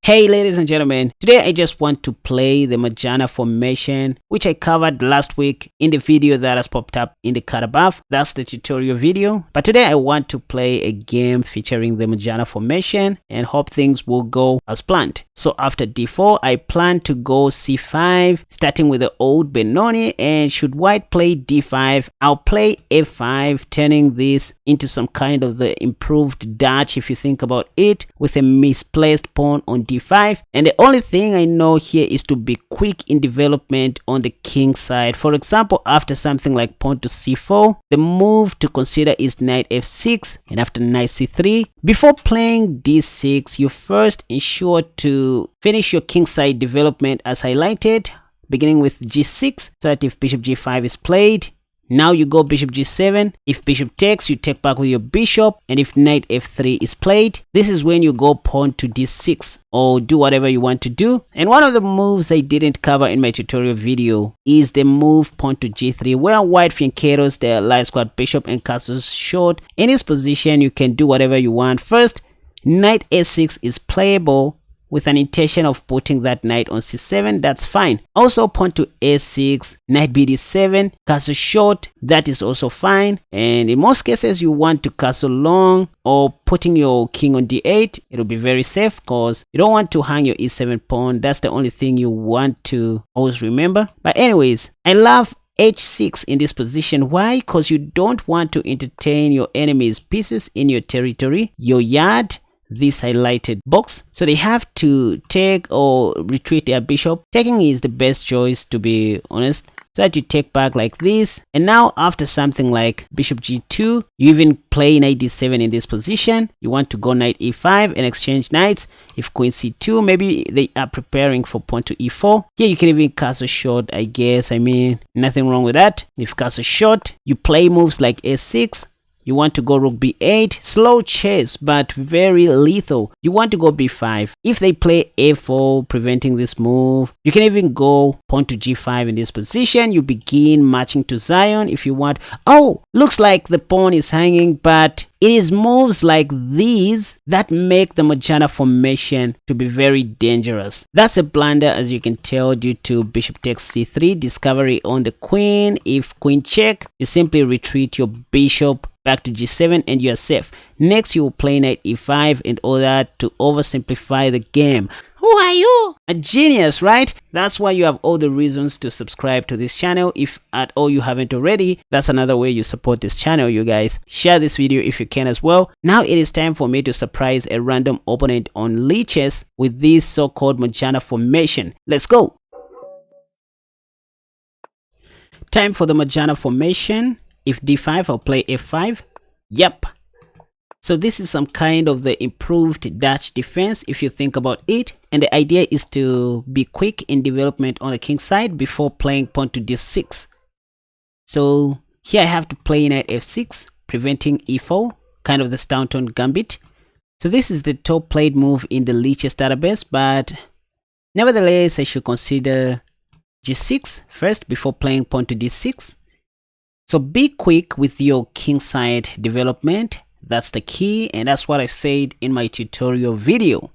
Hey ladies and gentlemen, today I just want to play the Mujannah formation, which I covered last week in the video that has popped up in the card above. That's the tutorial video. But today I want to play a game featuring the Mujannah formation and hope things will go as planned. So after d4, I plan to go c5, starting with the old Benoni, and should white play d5, I'll play f5, turning this into some kind of the improved Dutch if you think about it, with a misplaced pawn on d5. And the only thing I know here is to be quick in development on the king side. For example, after something like pawn to c4, the move to consider is knight f6, and after knight c3, before playing d6, you first ensure to finish your king side development as highlighted, beginning with g6, so that if bishop g5 is played, now you go bishop g7. If bishop takes, you take back with your bishop, and if knight f3 is played, this is when you go pawn to d6 or do whatever you want to do. And one of the moves I didn't cover in my tutorial video is the move pawn to g3, where white fianchettos the light square bishop and castles short. In this position, you can do whatever you want. First, knight a6 is playable with an intention of putting that knight on c7, that's fine. Also pawn to a6, knight bd7, castle short, that is also fine. And in most cases you want to castle long or putting your king on d8, it'll be very safe because you don't want to hang your e7 pawn. That's the only thing you want to always remember. But anyways, I love h6 in this position. Why? Because you don't want to entertain your enemy's pieces in your territory, your yard, this highlighted box, so they have to take or retreat their bishop. Taking is the best choice, to be honest, so that you take back like this. And now after something like bishop g2, you even play knight d7 in this position. You want to go knight e5 and exchange knights. If queen c2, maybe they are preparing for pawn to e4. Here you can even castle short, I guess. I mean, nothing wrong with that. If castle short, you play moves like a6. You want to go rook b8, slow chess but very lethal. You want to go b5. If they play a4, preventing this move, you can even go pawn to g5 in this position. You begin marching to Zion if you want. Oh, looks like the pawn is hanging, but it is moves like these that make the Mujannah formation to be very dangerous. That's a blunder, as you can tell, due to bishop takes c3, discovery on the queen. If queen check, you simply retreat your bishop back to g7 and you are safe. Next, you will play knight e5 in order to oversimplify the game. Who are you? A genius, right? That's why you have all the reasons to subscribe to this channel. If at all you haven't already, that's another way you support this channel, you guys. Share this video if you can as well. Now it is time for me to surprise a random opponent on Lichess with this so-called Mujannah formation. Let's go. Time for the Mujannah formation. If d5, I'll play f5. Yep. So this is some kind of the improved Dutch defense if you think about it. And the idea is to be quick in development on the king side before playing pawn to d6. So here I have to play knight f6, preventing e4, kind of the Staunton Gambit. So this is the top played move in the Lichess database, but nevertheless I should consider g6 first before playing pawn to d6. So be quick with your king side development. That's the key, and that's what I said in my tutorial video.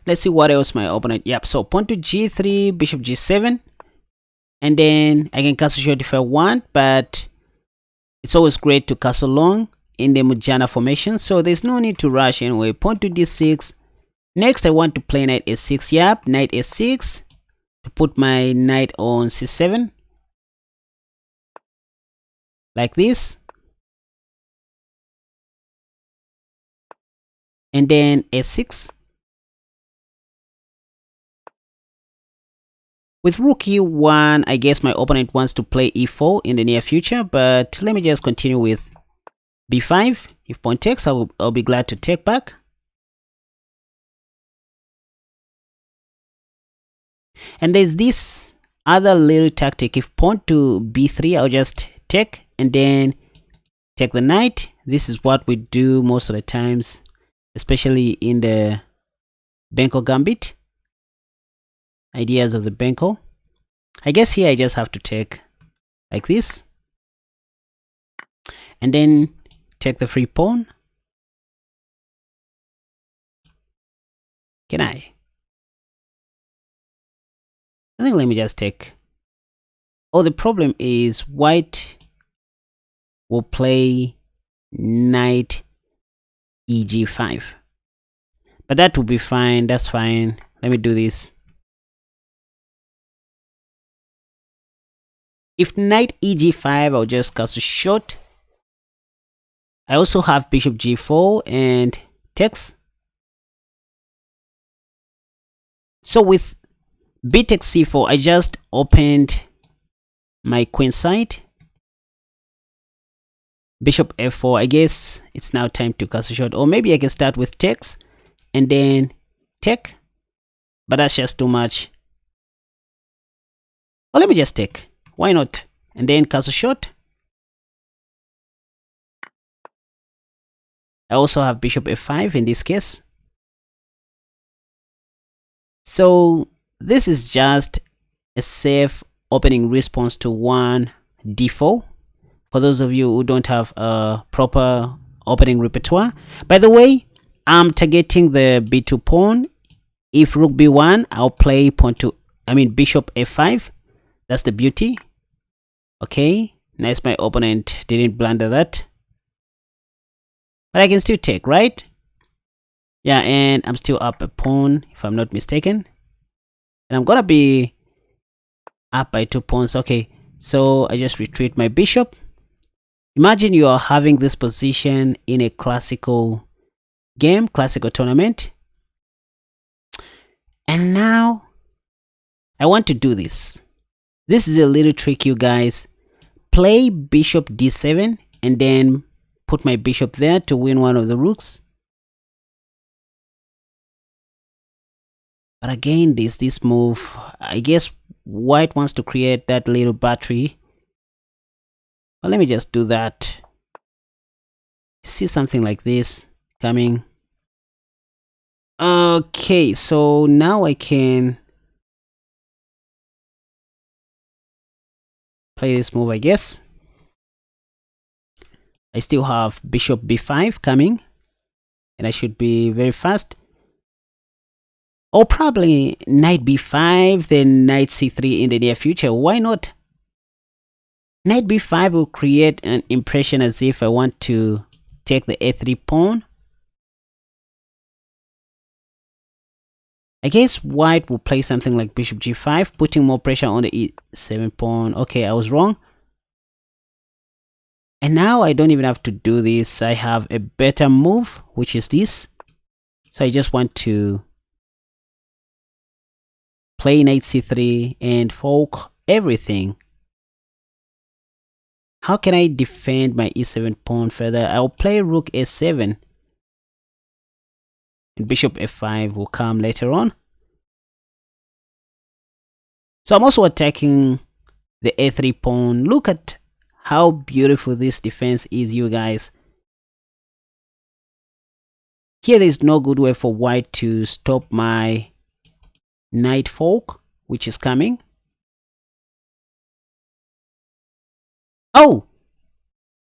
Let's see what else my opponent. Yep, so pawn to g3, bishop g7, and then I can castle short if I want, but it's always great to castle long in the Mujannah formation, so there's no need to rush anyway. Pawn to d6. Next, I want to play knight a6. Yep, knight a6 to put my knight on c7 like this, and then a6. With rook e1, I guess my opponent wants to play e4 in the near future, but let me just continue with b5. If pawn takes, I'll be glad to take back. And there's this other little tactic. If pawn to b3, I'll just take and then take the knight. This is what we do most of the times, especially in the Benko Gambit. Ideas of the Benko. I guess here I just have to take like this. And then take the free pawn Can I? I think let me just take. Oh, the problem is white will play knight eg5. But that will be fine. That's fine. Let me do this. If knight eg5, I'll just cast a shot. I also have bishop g4 and takes. So with b takes c4, I just opened my queen side. Bishop f4. I guess it's now time to cast a shot. Or maybe I can start with takes and then take. But that's just too much. Or let me just take. Why not? And then cast a shot. I also have bishop f5 in this case. So this is just a safe opening response to one d4 for those of you who don't have a proper opening repertoire. By the way, I'm targeting the b2 pawn. If rook b1, I'll play bishop f5. That's the beauty. Okay, nice, my opponent didn't blunder that. But I can still take, right? Yeah, and I'm still up a pawn, if I'm not mistaken. And I'm gonna be up by 2 pawns. Okay, so I just retreat my bishop. Imagine you are having this position in a classical game, classical tournament. And now I want to do this. This is a little trick, you guys. Play bishop d7 and then put my bishop there to win one of the rooks. But again, this move, I guess white wants to create that little battery. But let me just do that. See something like this coming. Okay, so now I can play this move, I guess. I still have bishop b5 coming, and I should be very fast. Or probably knight b5, then knight c3 in the near future. Why not? Knight b5 will create an impression as if I want to take the a3 pawn. I guess white will play something like bishop g5, putting more pressure on the e7 pawn. Okay, I was wrong. And now I don't even have to do this. I have a better move, which is this. So I just want to play knight c3 and fork everything. How can I defend my e7 pawn further? I'll play rook a7. And bishop f5 will come later on. So I'm also attacking the a3 pawn. Look at how beautiful this defense is, you guys. Here there's no good way for white to stop my knight fork, which is coming. Oh!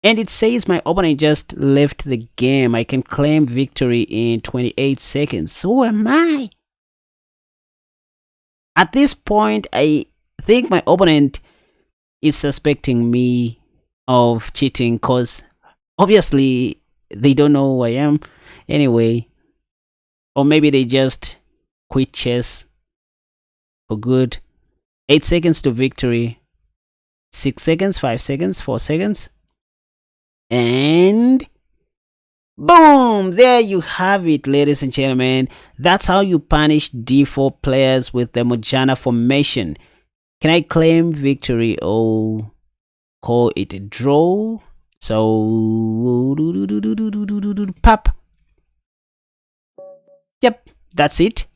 And it says my opponent just left the game. I can claim victory in 28 seconds. So am I. At this point, I think my opponent is suspecting me of cheating because obviously they don't know who I am anyway. Or maybe they just quit chess for good. 8 seconds to victory. 6 seconds, 5 seconds, 4 seconds. And boom! There you have it, ladies and gentlemen. That's how you punish d4 players with the Mujannah formation. Can I claim victory or call it a draw? So pop. Yep, that's it.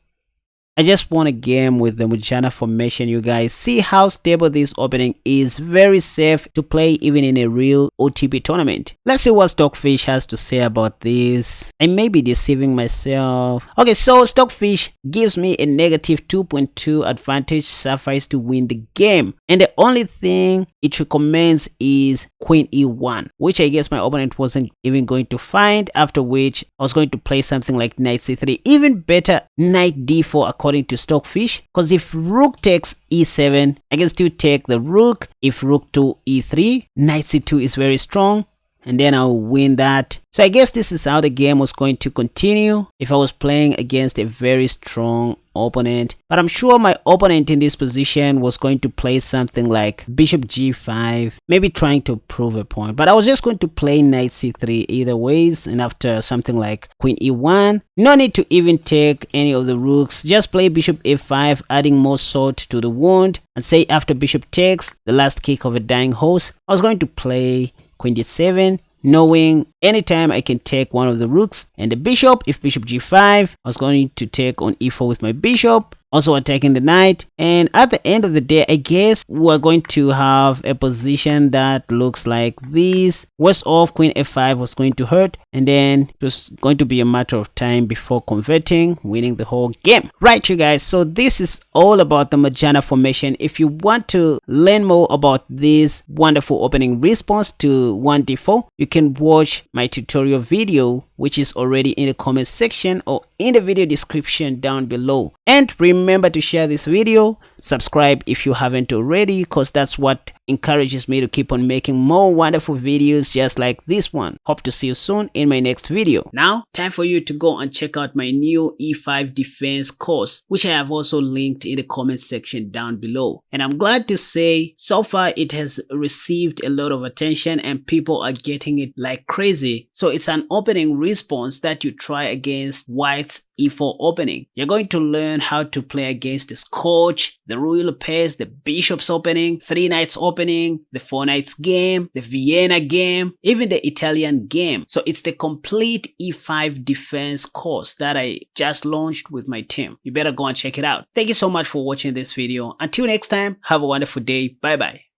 I just won a game with the Mujannah formation, you guys. See how stable this opening is. Very safe to play even in a real OTP tournament. Let's see what Stockfish has to say about this. I may be deceiving myself. Okay, so Stockfish gives me a negative 2.2 advantage, suffice to win the game. And the only thing it recommends is Queen E1, which I guess my opponent wasn't even going to find, after which I was going to play something like Knight C3. Even better, Knight D4 according to Stockfish, because if Rook takes E7, I can still take the Rook. If Rook to E3, Knight C2 is very strong, and then I'll win that. So I guess this is how the game was going to continue if I was playing against a very strong opponent. But I'm sure my opponent in this position was going to play something like Bishop G5, maybe trying to prove a point. But I was just going to play Knight C3 either ways, and after something like Queen E1, no need to even take any of the rooks. Just play Bishop A5, adding more salt to the wound, and say after Bishop takes, the last kick of a dying horse, I was going to play Queen D7, knowing anytime I can take one of the rooks and the bishop. If Bishop G5, I was going to take on E4 with my bishop, also attacking the knight. And at the end of the day, I guess we're going to have a position that looks like this. Worst off, Queen F5 was going to hurt, and then it was going to be a matter of time before converting, winning the whole game. Right, you guys, so this is all about the Mujannah formation. If you want to learn more about this wonderful opening response to 1d4, you can watch my tutorial video, which is already in the comment section or in the video description down below. And remember to share this video, subscribe if you haven't already, because that's what encourages me to keep on making more wonderful videos just like this one. Hope to see you soon in my next video. Now, time for you to go and check out my new E5 defense course, which I have also linked in the comment section down below. And I'm glad to say, so far it has received a lot of attention and people are getting it like crazy. So it's an opening response that you try against White's E4 opening. You're going to learn how to play against the Scotch, the Royal Pace, the Bishop's opening, 3 Knights opening, the 4 Knights game, the Vienna game, even the Italian game. So it's the complete E5 defense course that I just launched with my team. You better go and check it out. Thank you so much for watching this video. Until next time, have a wonderful day. Bye bye.